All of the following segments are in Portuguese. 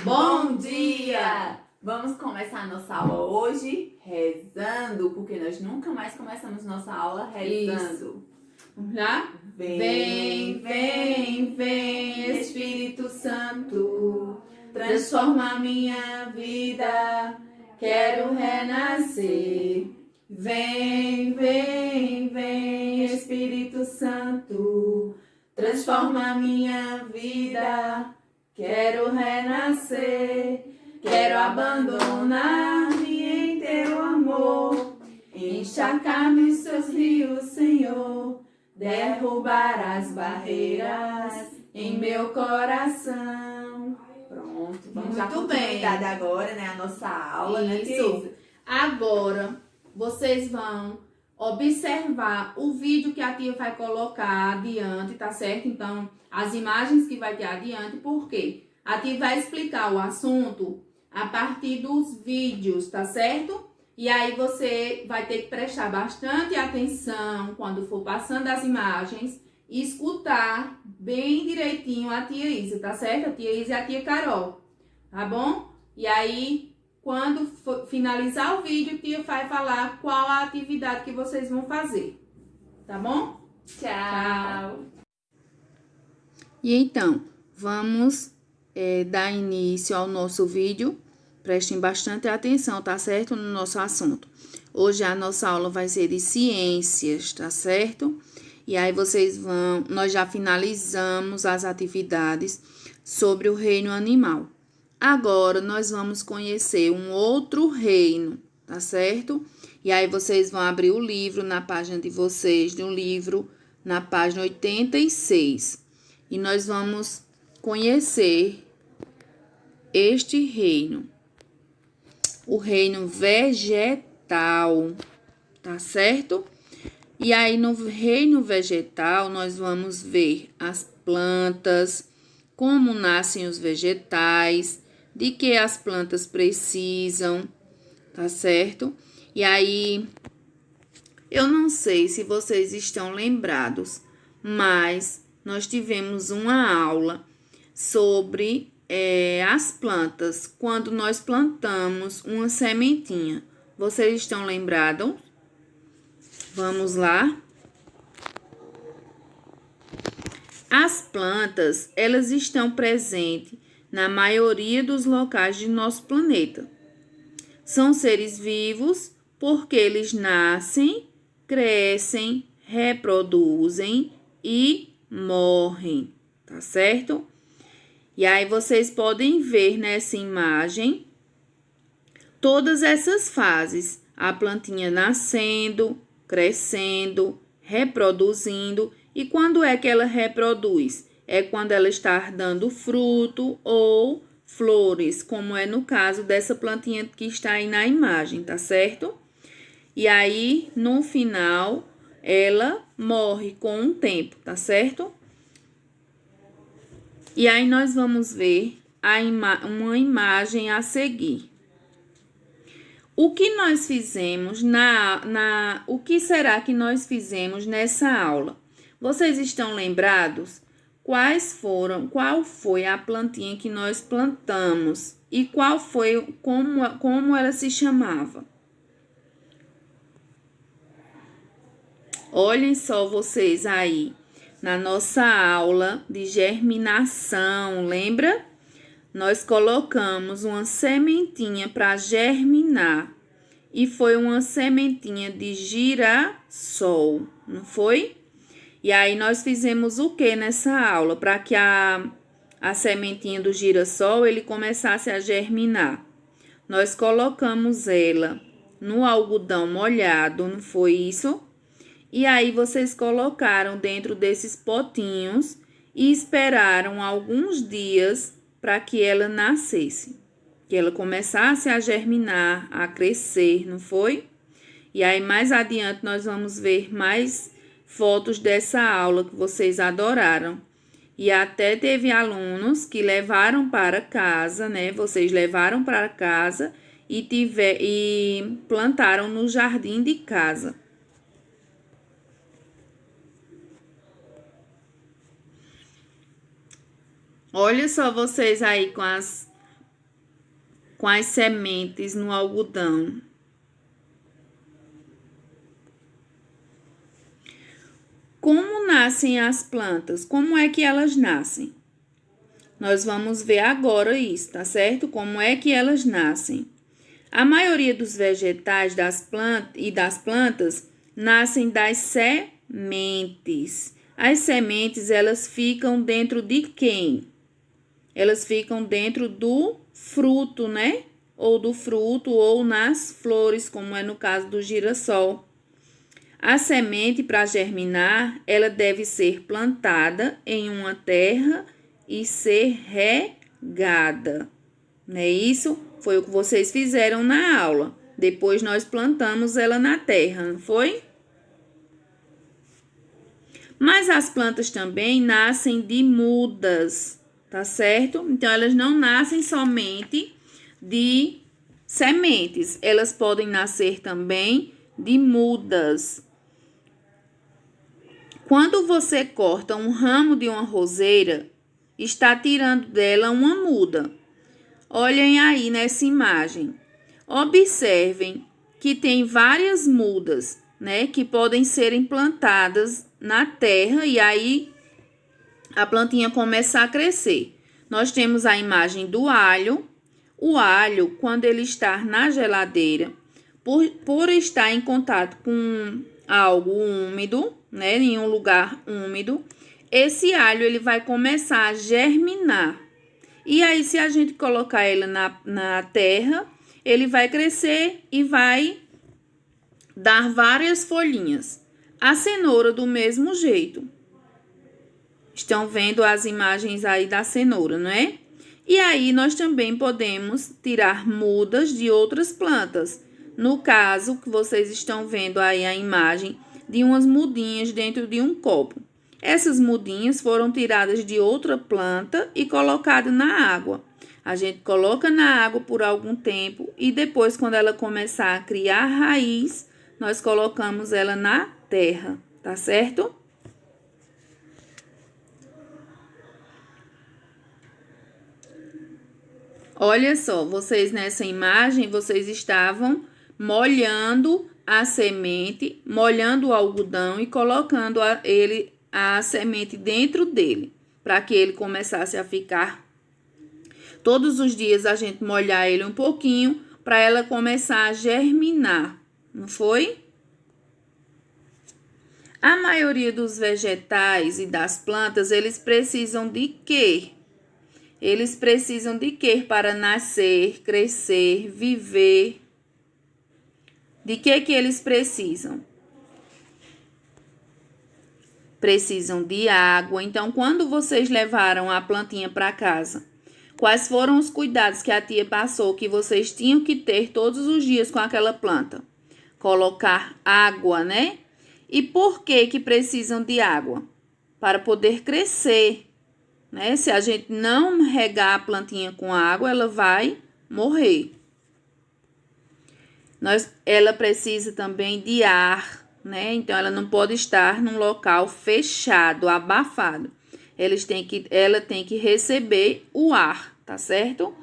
Bom dia! Vamos começar a nossa aula hoje rezando, porque nós nunca mais começamos nossa aula rezando. Vamos lá? Vem, vem, vem, Espírito Santo, transforma minha vida, quero renascer. Vem, vem, vem, Espírito Santo, transforma minha vida, quero renascer. Quero abandonar-me em teu amor, encharcar-me os seus rios, Senhor, derrubar as barreiras em meu coração. Pronto, vamos dar continuidade agora, né? A nossa aula, né, Tia? Agora, vocês vão observar o vídeo que a tia vai colocar adiante, tá certo? Então, as imagens que vai ter adiante, por quê? A tia vai explicar o assunto a partir dos vídeos, tá certo? E aí você vai ter que prestar bastante atenção quando for passando as imagens e escutar bem direitinho a tia Isa, tá certo? A tia Isa e a tia Carol, tá bom? E aí, quando for finalizar o vídeo, a tia vai falar qual a atividade que vocês vão fazer, tá bom? Tchau! E então, vamos dar início ao nosso vídeo. Prestem bastante atenção, tá certo? No nosso assunto. Hoje a nossa aula vai ser de ciências, tá certo? E aí nós já finalizamos as atividades sobre o reino animal. Agora nós vamos conhecer um outro reino, tá certo? E aí vocês vão abrir o livro na página de vocês, do livro, na página 86. E nós vamos conhecer este reino, o reino vegetal, tá certo? E aí no reino vegetal nós vamos ver as plantas, como nascem os vegetais, de que as plantas precisam, tá certo? E aí eu não sei se vocês estão lembrados, mas nós tivemos uma aula sobre as plantas, quando nós plantamos uma sementinha. Vocês estão lembrados? Vamos lá? As plantas, elas estão presentes na maioria dos locais de nosso planeta. São seres vivos porque eles nascem, crescem, reproduzem e morrem, tá certo? E aí vocês podem ver nessa imagem todas essas fases, a plantinha nascendo, crescendo, reproduzindo. E quando é que ela reproduz? É quando ela está dando fruto ou flores, como é no caso dessa plantinha que está aí na imagem, tá certo? E aí, no final, ela morre com o tempo, tá certo? E aí nós vamos ver uma imagem a seguir. O que nós fizemos o que será que nós fizemos nessa aula? Vocês estão lembrados? Qual foi a plantinha que nós plantamos e como ela se chamava? Olhem só vocês aí. Na nossa aula de germinação, lembra? Nós colocamos uma sementinha para germinar e foi uma sementinha de girassol, não foi? E aí nós fizemos o que nessa aula para que a sementinha do girassol ele começasse a germinar? Nós colocamos ela no algodão molhado, não foi isso? E aí vocês colocaram dentro desses potinhos e esperaram alguns dias para que ela nascesse, que ela começasse a germinar, a crescer, não foi? E aí mais adiante nós vamos ver mais fotos dessa aula que vocês adoraram. E até teve alunos que levaram para casa, né? Vocês levaram para casa e plantaram no jardim de casa. Olha só vocês aí com as sementes no algodão. Como nascem as plantas? Como é que elas nascem? Nós vamos ver agora isso, tá certo? Como é que elas nascem? A maioria dos vegetais das plantas nascem das sementes. As sementes, elas ficam dentro de quem? Elas ficam dentro do fruto, né? Ou do fruto ou nas flores, como é no caso do girassol. A semente, para germinar, ela deve ser plantada em uma terra e ser regada. Não é isso? Foi o que vocês fizeram na aula. Depois nós plantamos ela na terra, não foi? Mas as plantas também nascem de mudas, tá certo? Então, elas não nascem somente de sementes. Elas podem nascer também de mudas. Quando você corta um ramo de uma roseira, está tirando dela uma muda. Olhem aí nessa imagem. Observem que tem várias mudas, né, que podem ser implantadas na terra e aí a plantinha começa a crescer. Nós temos a imagem do alho. O alho, quando ele está na geladeira, por estar em contato com algo úmido, né, em um lugar úmido, esse alho ele vai começar a germinar. E aí, se a gente colocar ele na terra, ele vai crescer e vai dar várias folhinhas. A cenoura do mesmo jeito. Estão vendo as imagens aí da cenoura, não é? E aí, nós também podemos tirar mudas de outras plantas. No caso, que vocês estão vendo aí a imagem de umas mudinhas dentro de um copo. Essas mudinhas foram tiradas de outra planta e colocadas na água. A gente coloca na água por algum tempo e depois, quando ela começar a criar raiz, nós colocamos ela na terra, tá certo? Olha só, vocês nessa imagem, vocês estavam molhando a semente, molhando o algodão e colocando a semente dentro dele, para que ele começasse a ficar. Todos os dias a gente molhar ele um pouquinho, para ela começar a germinar, não foi? A maioria dos vegetais e das plantas, eles precisam de quê? Eles precisam de quê para nascer, crescer, viver? De que eles precisam? Precisam de água. Então, quando vocês levaram a plantinha para casa, quais foram os cuidados que a tia passou que vocês tinham que ter todos os dias com aquela planta? Colocar água, né? E por que precisam de água? Para poder crescer, né? Se a gente não regar a plantinha com água, ela vai morrer. Ela precisa também de ar, né? Então, ela não pode estar num local fechado, abafado. Ela tem que receber o ar, tá certo?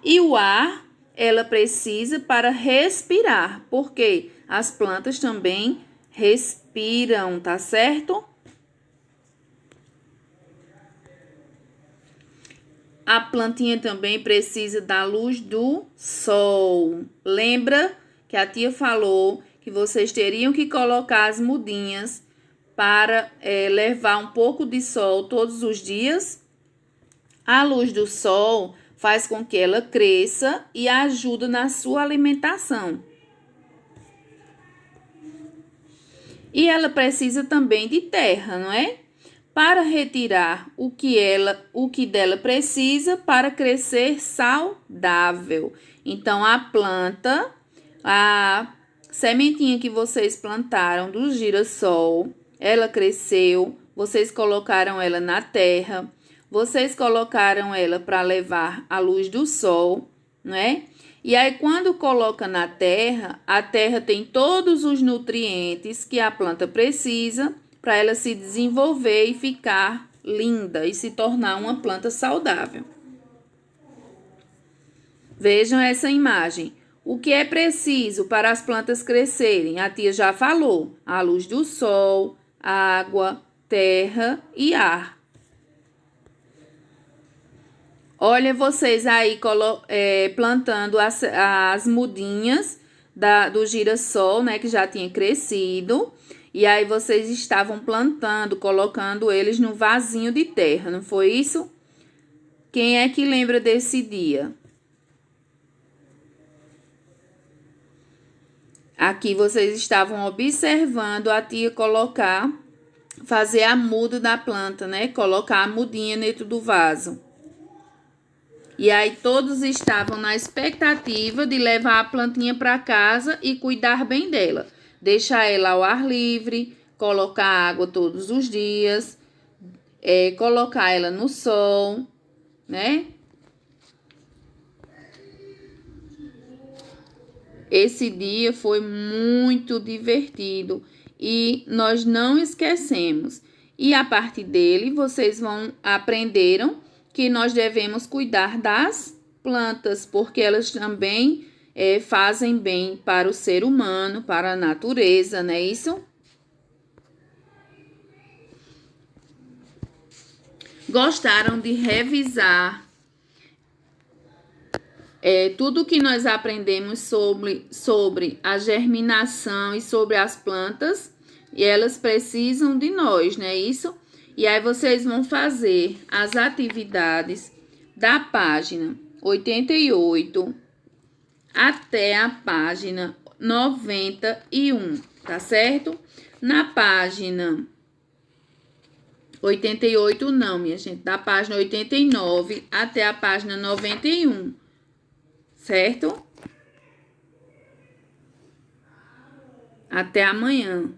E o ar, ela precisa para respirar, porque as plantas também respiram, tá certo? A plantinha também precisa da luz do sol. Lembra que a tia falou que vocês teriam que colocar as mudinhas para levar um pouco de sol todos os dias? A luz do sol faz com que ela cresça e ajuda na sua alimentação. E ela precisa também de terra, não é? Para retirar o que dela precisa para crescer saudável. Então, a planta, a sementinha que vocês plantaram do girassol, ela cresceu, vocês colocaram ela na terra, vocês colocaram ela para levar a luz do sol, não é? E aí, quando coloca na terra, a terra tem todos os nutrientes que a planta precisa para ela se desenvolver e ficar linda e se tornar uma planta saudável. Vejam essa imagem. O que é preciso para as plantas crescerem? A tia já falou: a luz do sol, água, terra e ar. Olha vocês aí plantando as mudinhas do girassol, né, que já tinha crescido. E aí vocês estavam plantando, colocando eles no vasinho de terra, não foi isso? Quem é que lembra desse dia? Aqui vocês estavam observando a tia fazer a muda da planta, né? Colocar a mudinha dentro do vaso. E aí todos estavam na expectativa de levar a plantinha para casa e cuidar bem dela. Deixar ela ao ar livre, colocar água todos os dias, colocar ela no sol, né? Esse dia foi muito divertido e nós não esquecemos. E a partir dele, vocês aprenderam que nós devemos cuidar das plantas, porque elas também fazem bem para o ser humano, para a natureza, não é isso? Gostaram de revisar tudo que nós aprendemos sobre a germinação e sobre as plantas, e elas precisam de nós, não é isso? E aí vocês vão fazer as atividades da página 88 até a página 91, tá certo? Na página 88 não, minha gente, da página 89 até a página 91, certo? Até amanhã.